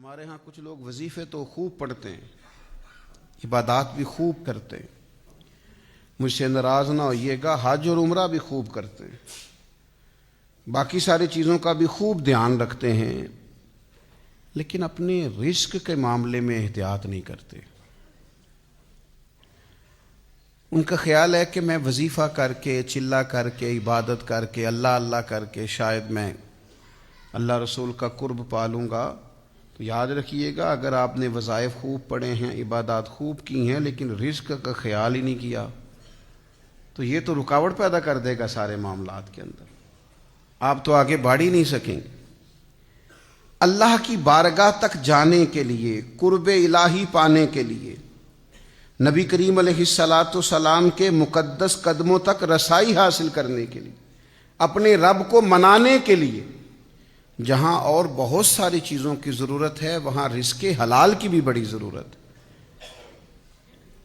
ہمارے ہاں کچھ لوگ وظیفے تو خوب پڑھتے ہیں، عبادات بھی خوب کرتے ہیں، مجھ سے ناراض نہ ہوئیے گا، حج اور عمرہ بھی خوب کرتے ہیں، باقی ساری چیزوں کا بھی خوب دھیان رکھتے ہیں، لیکن اپنے رزق کے معاملے میں احتیاط نہیں کرتے۔ ان کا خیال ہے کہ میں وظیفہ کر کے، چلہ کر کے، عبادت کر کے، اللہ اللہ کر کے شاید میں اللہ رسول کا قرب پالوں گا۔ تو یاد رکھیے گا، اگر آپ نے وظائف خوب پڑھے ہیں، عبادات خوب کی ہیں، لیکن رزق کا خیال ہی نہیں کیا تو یہ تو رکاوٹ پیدا کر دے گا سارے معاملات کے اندر، آپ تو آگے بڑھ ہی نہیں سکیں گے۔ اللہ کی بارگاہ تک جانے کے لیے، قرب الہی پانے کے لیے، نبی کریم علیہ السلام کے مقدس قدموں تک رسائی حاصل کرنے کے لیے، اپنے رب کو منانے کے لیے، جہاں اور بہت ساری چیزوں کی ضرورت ہے وہاں رزق حلال کی بھی بڑی ضرورت ہے۔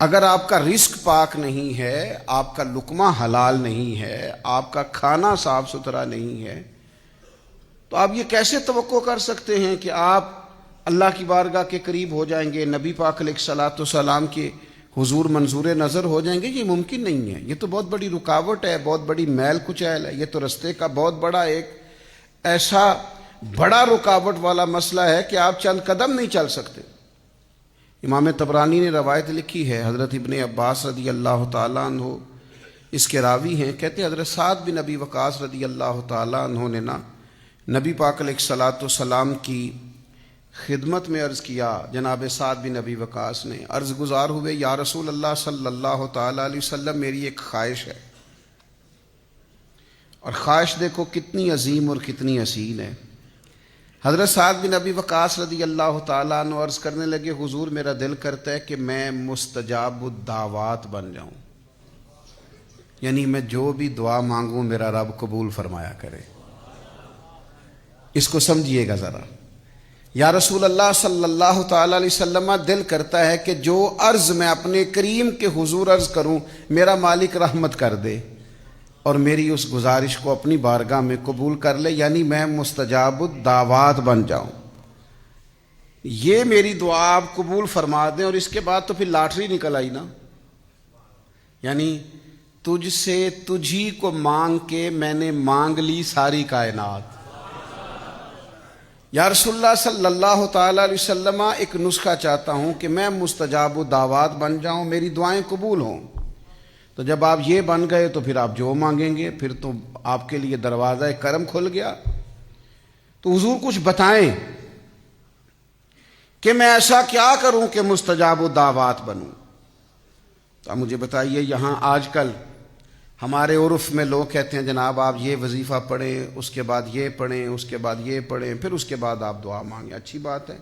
اگر آپ کا رزق پاک نہیں ہے، آپ کا لقمہ حلال نہیں ہے، آپ کا کھانا صاف ستھرا نہیں ہے، تو آپ یہ کیسے توقع کر سکتے ہیں کہ آپ اللہ کی بارگاہ کے قریب ہو جائیں گے، نبی پاک علیہ السلام کے حضور منظور نظر ہو جائیں گے؟ یہ ممکن نہیں ہے، یہ تو بہت بڑی رکاوٹ ہے، بہت بڑی میل کچیل ہے، یہ تو رستے کا بہت بڑا ایک ایسا بڑا رکاوٹ والا مسئلہ ہے کہ آپ چند قدم نہیں چل سکتے۔ امام طبرانی نے روایت لکھی ہے، حضرت ابن عباس رضی اللہ تعالیٰ عنہ اس کے راوی ہیں، کہتے ہیں حضرت سعد بن ابی وقاص رضی اللہ تعالیٰ عنہ نے نبی پاک علیہ السلام کی خدمت میں عرض کیا، جناب سعد بن ابی وقاص نے عرض گزار ہوئے، یا رسول اللہ صلی اللہ تعالیٰ علیہ وسلم، میری ایک خواہش ہے، اور خواہش دیکھو کتنی عظیم اور کتنی اصیل ہے۔ حضرت سعد بن ابی وقاص رضی اللہ تعالیٰ عنہ عرض کرنے لگے، حضور میرا دل کرتا ہے کہ میں مستجاب الدعوات بن جاؤں، یعنی میں جو بھی دعا مانگوں میرا رب قبول فرمایا کرے۔ اس کو سمجھیے گا ذرا، یا رسول اللہ صلی اللہ تعالیٰ علیہ وسلم، دل کرتا ہے کہ جو عرض میں اپنے کریم کے حضور عرض کروں میرا مالک رحمت کر دے اور میری اس گزارش کو اپنی بارگاہ میں قبول کر لے، یعنی میں مستجاب الدعوات بن جاؤں، یہ میری دعا آپ قبول فرما دیں۔ اور اس کے بعد تو پھر لاٹری نکل آئی نا، یعنی تجھ سے تجھی کو مانگ کے میں نے مانگ لی ساری کائنات۔ یا رسول اللہ صلی اللہ تعالیٰ علیہ وسلم، ایک نسخہ چاہتا ہوں کہ میں مستجاب الدعوات بن جاؤں، میری دعائیں قبول ہوں۔ تو جب آپ یہ بن گئے تو پھر آپ جو مانگیں گے پھر تو آپ کے لیے دروازہ کرم کھل گیا۔ تو حضور کچھ بتائیں کہ میں ایسا کیا کروں کہ مستجاب الدعوات بنوں۔ تو آپ مجھے بتائیے، یہاں آج کل ہمارے عرف میں لوگ کہتے ہیں جناب آپ یہ وظیفہ پڑھیں، اس کے بعد یہ پڑھیں، اس کے بعد یہ پڑھیں، پھر اس کے بعد آپ دعا مانگیں۔ اچھی بات ہے،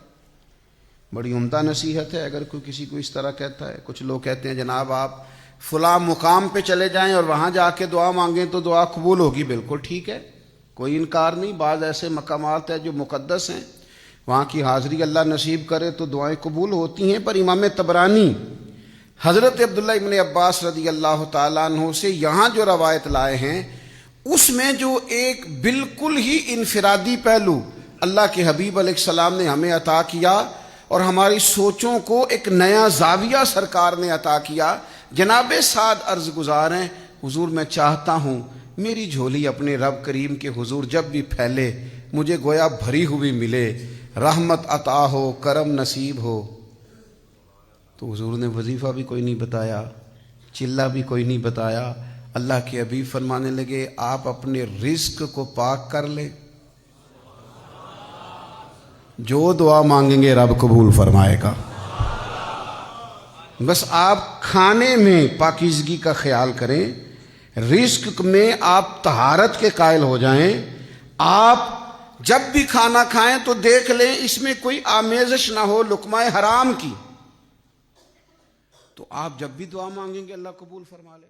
بڑی عمدہ نصیحت ہے اگر کوئی کسی کو اس طرح کہتا ہے۔ کچھ لوگ کہتے ہیں جناب آپ فلاں مقام پہ چلے جائیں اور وہاں جا کے دعا مانگیں تو دعا قبول ہوگی۔ بالکل ٹھیک ہے، کوئی انکار نہیں، بعض ایسے مقامات ہیں جو مقدس ہیں، وہاں کی حاضری اللہ نصیب کرے تو دعائیں قبول ہوتی ہیں۔ پر امام طبرانی حضرت عبداللہ ابن عباس رضی اللہ تعالیٰ عنہ سے یہاں جو روایت لائے ہیں اس میں جو ایک بالکل ہی انفرادی پہلو اللہ کے حبیب علیہ السلام نے ہمیں عطا کیا اور ہماری سوچوں کو ایک نیا زاویہ سرکار نے عطا کیا۔ جناب سعد عرض گزار ہیں، حضور میں چاہتا ہوں میری جھولی اپنے رب کریم کے حضور جب بھی پھیلے مجھے گویا بھری ہوئی ملے، رحمت عطا ہو، کرم نصیب ہو۔ تو حضور نے وظیفہ بھی کوئی نہیں بتایا، چلہ بھی کوئی نہیں بتایا۔ اللہ کے حبیب فرمانے لگے آپ اپنے رزق کو پاک کر لیں، جو دعا مانگیں گے رب قبول فرمائے گا۔ بس آپ کھانے میں پاکیزگی کا خیال کریں، رزق میں آپ طہارت کے قائل ہو جائیں۔ آپ جب بھی کھانا کھائیں تو دیکھ لیں اس میں کوئی آمیزش نہ ہو لقمہ حرام کی، تو آپ جب بھی دعا مانگیں گے اللہ قبول فرما لے۔